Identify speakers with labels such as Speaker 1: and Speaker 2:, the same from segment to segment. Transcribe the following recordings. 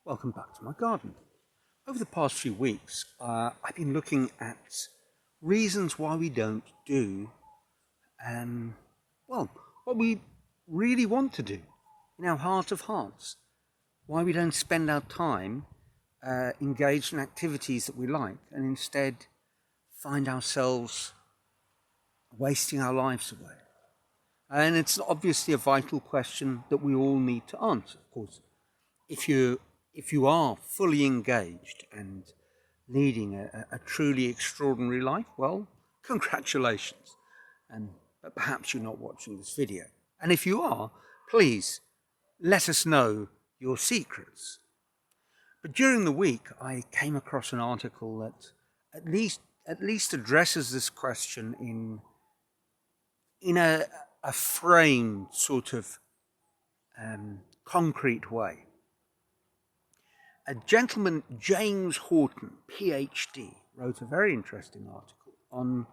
Speaker 1: Welcome back to my garden. Over the past few weeks, I've been looking at reasons why we don't do, what we really want to do in our heart of hearts. Why we don't spend our time engaged in activities that we like and instead find ourselves wasting our lives away. And it's obviously a vital question that we all need to answer. Of course, if you are fully engaged and leading a truly extraordinary life, well, congratulations. But perhaps you're not watching this video. And if you are, please let us know your secrets. But during the week, I came across an article that at least addresses this question in a framed sort of concrete way. A gentleman, James Horton, PhD, wrote a very interesting article on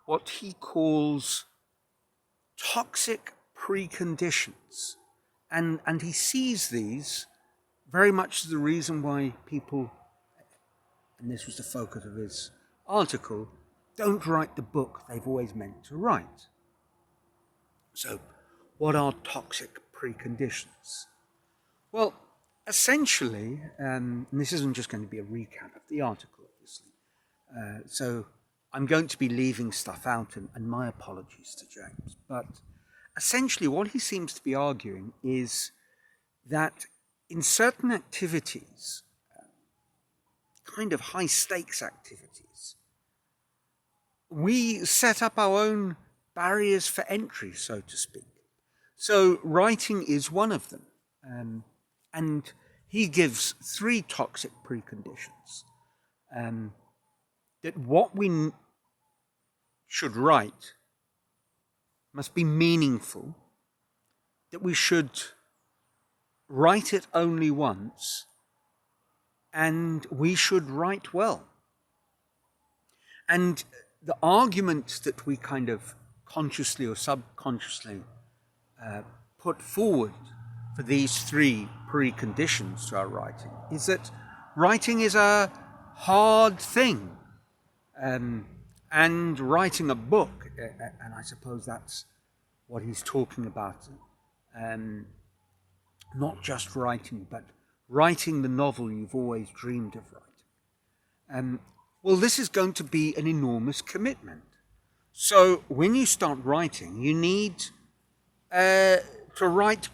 Speaker 1: what he calls toxic preconditions. And he sees these very much as the reason why people, and this was the focus of his article, don't write the book they've always meant to write. So, what are toxic preconditions? Well, essentially, and this isn't just going to be a recap of the article, obviously, so I'm going to be leaving stuff out, and my apologies to James, but essentially what he seems to be arguing is that in certain activities, kind of high-stakes activities, we set up our own barriers for entry, so to speak. So writing is one of them. And he gives 3 toxic preconditions. That what we should write must be meaningful, that we should write it only once, and we should write well. And the argument that we kind of consciously or subconsciously put forward for these 3 preconditions to our writing is that writing is a hard thing. And writing a book, and I suppose that's what he's talking about, not just writing, but writing the novel you've always dreamed of writing. Well, this is going to be an enormous commitment. So when you start writing, you need to write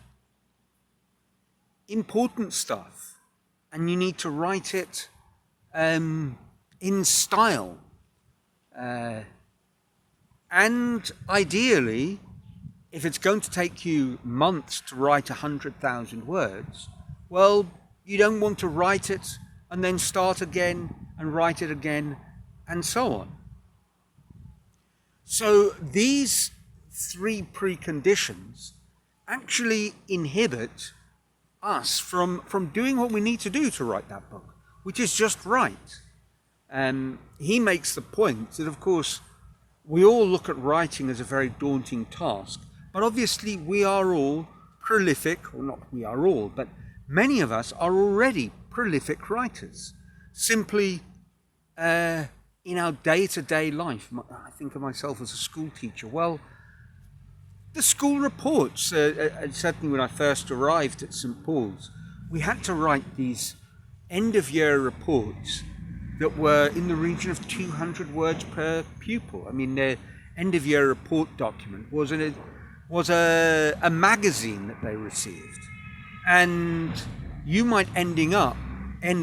Speaker 1: important stuff, and you need to write it in style. And ideally, if it's going to take you months to write 100,000 words, well, you don't want to write it and then start again and write it again and so on. So these 3 preconditions actually inhibit us from doing what we need to do to write that book, which is just write. He makes the point that, of course, we all look at writing as a very daunting task, but obviously we are all prolific, or not we are all, but many of us are already prolific writers. Simply in our day-to-day life, I think of myself as a school teacher. Well, the school reports, certainly when I first arrived at St. Paul's, we had to write these end-of-year reports that were in the region of 200 words per pupil. I mean, their end-of-year report document was a magazine that they received. And you might end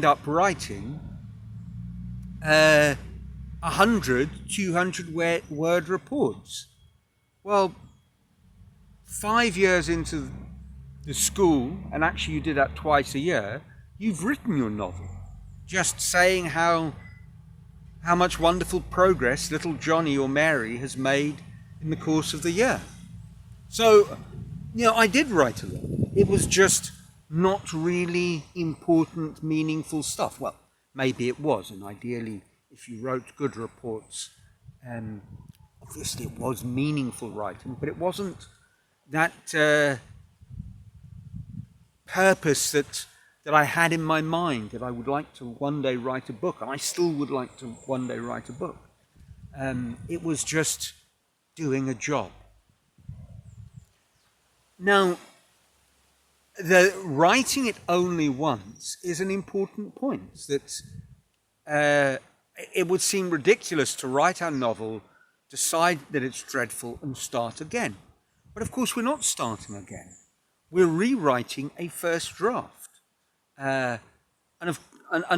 Speaker 1: up writing 100, 200 word reports. Well, 5 years into the school, and actually you did that twice a year, you've written your novel. Just saying how much wonderful progress little Johnny or Mary has made in the course of the year. So, I did write a lot. It was just not really important, meaningful stuff. Well, maybe it was, and ideally, if you wrote good reports, obviously it was meaningful writing, but it wasn't that purpose that that I had in my mind that I would like to one day write a book, and I still would like to one day write a book. It was just doing a job. Now, the writing it only once is an important point. That it would seem ridiculous to write our novel, decide that it's dreadful, and start again. But of course, we're not starting again. We're rewriting a first draft. And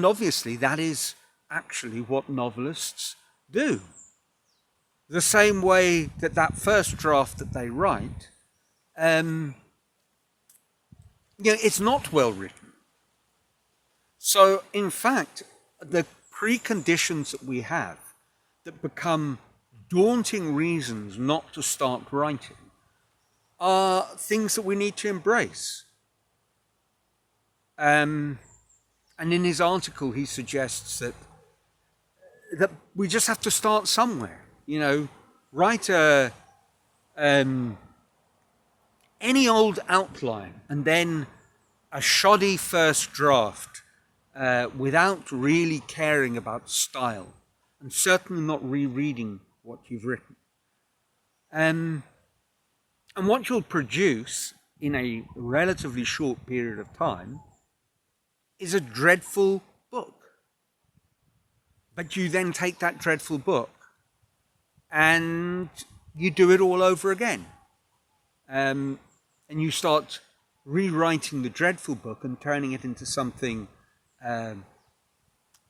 Speaker 1: obviously, that is actually what novelists do. The same way that first draft that they write, it's not well written. So, in fact, the preconditions that we have that become daunting reasons not to start writing are things that we need to embrace. And in his article, he suggests that we just have to start somewhere. Write any old outline and then a shoddy first draft without really caring about style, and certainly not rereading what you've written. And what you'll produce in a relatively short period of time is a dreadful book. But you then take that dreadful book and you do it all over again. And you start rewriting the dreadful book and turning it into something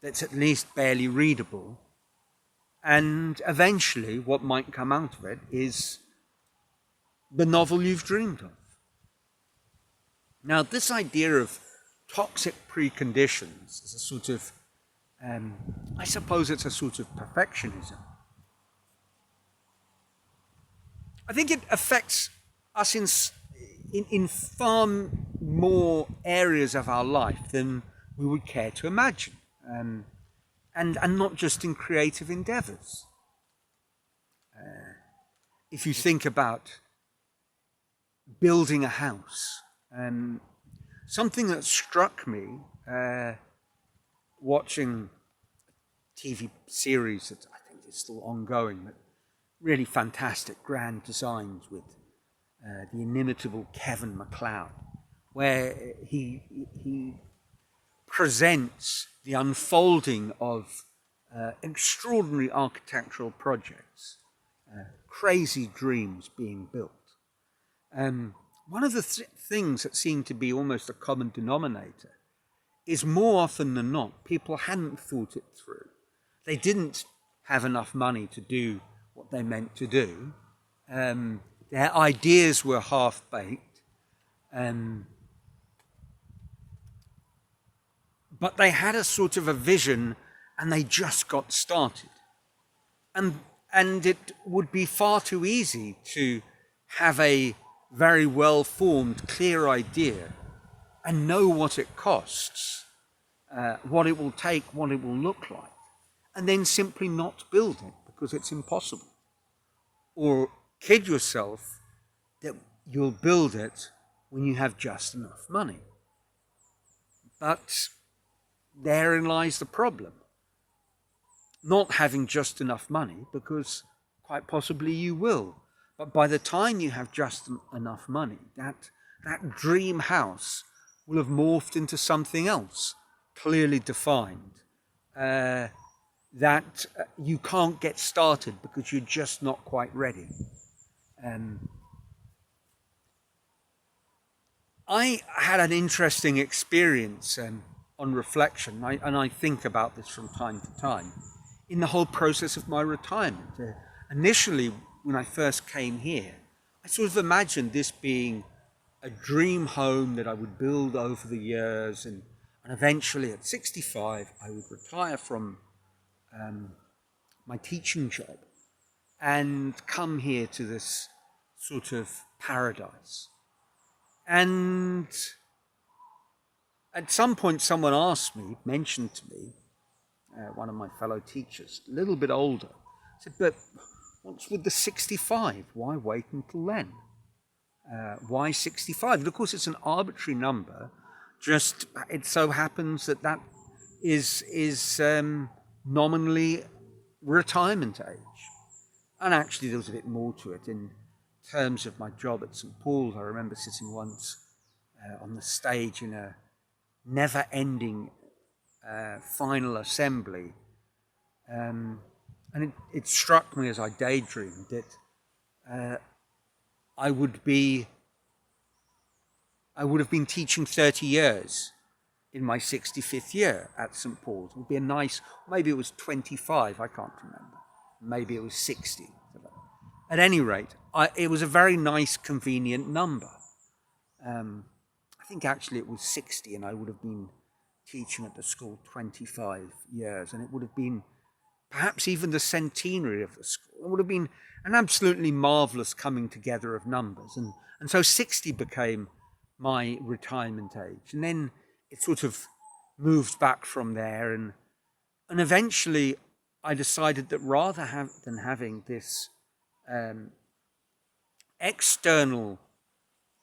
Speaker 1: that's at least barely readable. And eventually what might come out of it is the novel you've dreamed of. Now, this idea of toxic preconditions is a sort of, I suppose it's a sort of perfectionism. I think it affects us in far more areas of our life than we would care to imagine, and not just in creative endeavors. If you think about building a house, something that struck me watching a TV series that I think is still ongoing, but really fantastic grand designs with the inimitable Kevin MacLeod, where he presents the unfolding of extraordinary architectural projects, crazy dreams being built. One of the things that seemed to be almost a common denominator is more often than not, people hadn't thought it through. They didn't have enough money to do what they meant to do. Their ideas were half-baked. But they had a sort of a vision and they just got started. And it would be far too easy to have a very well-formed, clear idea and know what it costs, what it will take, what it will look like, and then simply not build it because it's impossible. Or kid yourself that you'll build it when you have just enough money. But therein lies the problem. Not having just enough money, because quite possibly you will. But by the time you have just enough money, that dream house will have morphed into something else, clearly defined, that you can't get started because you're just not quite ready. I had an interesting experience on reflection, and I think about this from time to time, in the whole process of my retirement. Initially, when I first came here, I sort of imagined this being a dream home that I would build over the years, and eventually at 65 I would retire from my teaching job and come here to this sort of paradise. And at some point someone mentioned to me, one of my fellow teachers, a little bit older, said, but what's with the 65? Why wait until then? Why 65? And of course it's an arbitrary number Just it so happens that that is nominally retirement age. And actually, there was a bit more to it in terms of my job at St Paul's. I remember sitting once on the stage in a never-ending final assembly, and it struck me as I daydreamed that I would have been teaching 30 years in my 65th year at St Paul's. It would be a nice, maybe it was 25, I can't remember. Maybe it was 60. At any rate, it was a very nice, convenient number. I think actually it was 60, and I would have been teaching at the school 25 years, and it would have been perhaps even the centenary of the school. It would have been an absolutely marvellous coming together of numbers. And so 60 became my retirement age. And then it sort of moved back from there. And eventually I decided that rather than having this external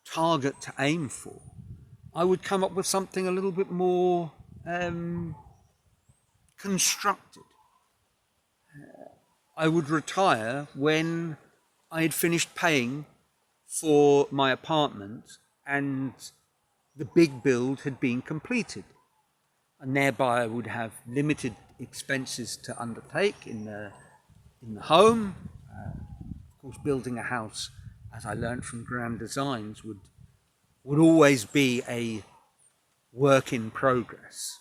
Speaker 1: target to aim for, I would come up with something a little bit more constructed. I would retire when I had finished paying for my apartment and the big build had been completed. And thereby I would have limited expenses to undertake in the home. Of course, building a house, as I learned from Grand Designs, would always be a work in progress.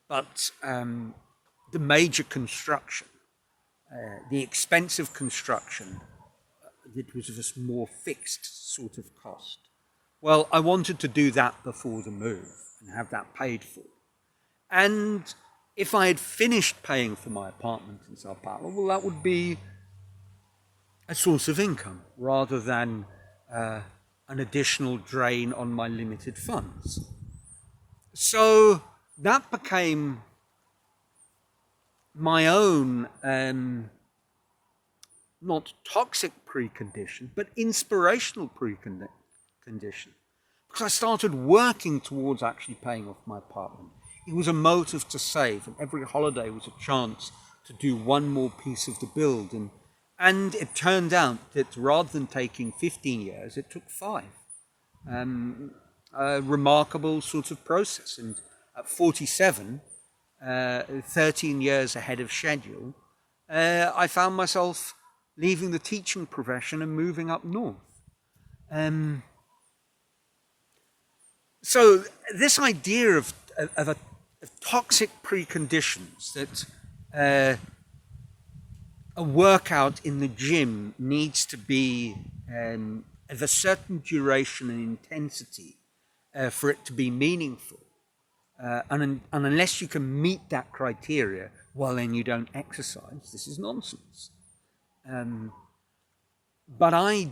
Speaker 1: But the major construction, the expensive construction, that was of a more fixed sort of cost. Well, I wanted to do that before the move and have that paid for. And if I had finished paying for my apartment in Sao Paulo, well, that would be a source of income rather than an additional drain on my limited funds. So that became my own, not toxic precondition, but inspirational precondition. Because I started working towards actually paying off my apartment. It was a motive to save, and every holiday was a chance to do one more piece of the build. And it turned out that rather than taking 15 years, it took 5. A remarkable sort of process. And at 47, 13 years ahead of schedule, I found myself leaving the teaching profession and moving up north. So this idea of toxic preconditions, that a workout in the gym needs to be of a certain duration and intensity for it to be meaningful. And unless you can meet that criteria, well, then you don't exercise. This is nonsense. But I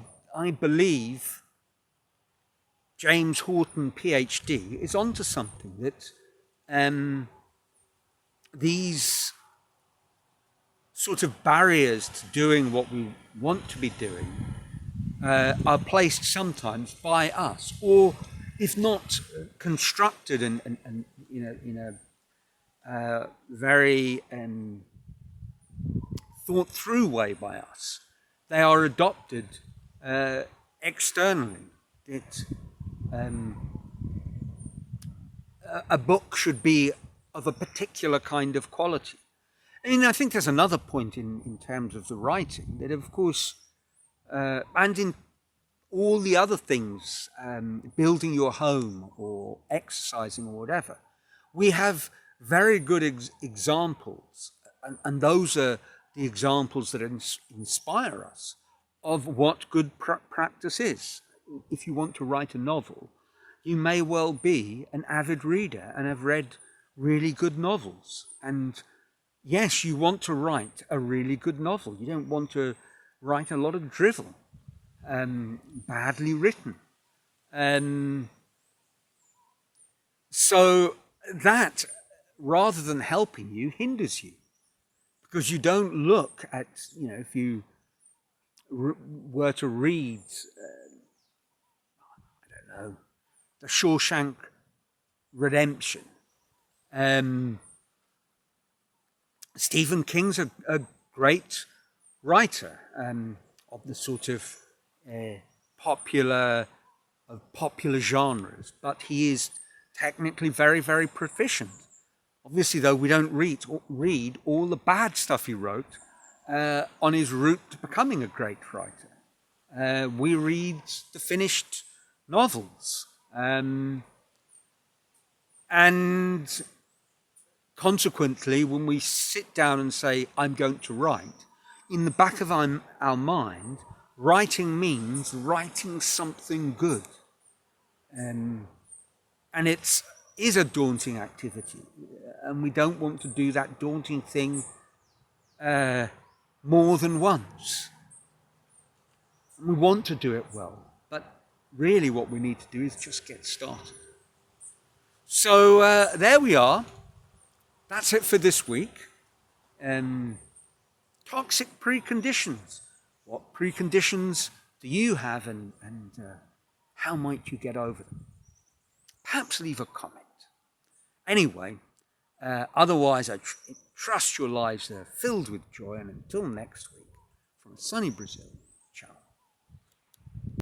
Speaker 1: believe James Horton, PhD, is onto something, that these sort of barriers to doing what we want to be doing are placed sometimes by us, or if not constructed and in a very thought through way by us, they are adopted externally. A book should be of a particular kind of quality. I mean, I think there's another point in terms of the writing, that of course, and in all the other things, building your home or exercising or whatever, we have very good examples, and those are the examples that inspire us of what good practice is. If you want to write a novel, you may well be an avid reader and have read really good novels. And yes, you want to write a really good novel. You don't want to write a lot of drivel, badly written. So that, rather than helping you, hinders you. Because you don't look at, if you were to read, The Shawshank redemption. Stephen King's a great writer of the sort of popular genres, but he is technically very, very proficient. Obviously, though, we don't read all the bad stuff he wrote on his route to becoming a great writer. We read the finished novels. And consequently, when we sit down and say, I'm going to write, in the back of our mind, writing means writing something good. And it is a daunting activity. And we don't want to do that daunting thing more than once. We want to do it well. But really what we need to do is just get started. So there we are. That's it for this week. Toxic preconditions. What preconditions do you have and how might you get over them? Perhaps leave a comment. Anyway, otherwise I trust your lives are filled with joy, and until next week, from sunny Brazil,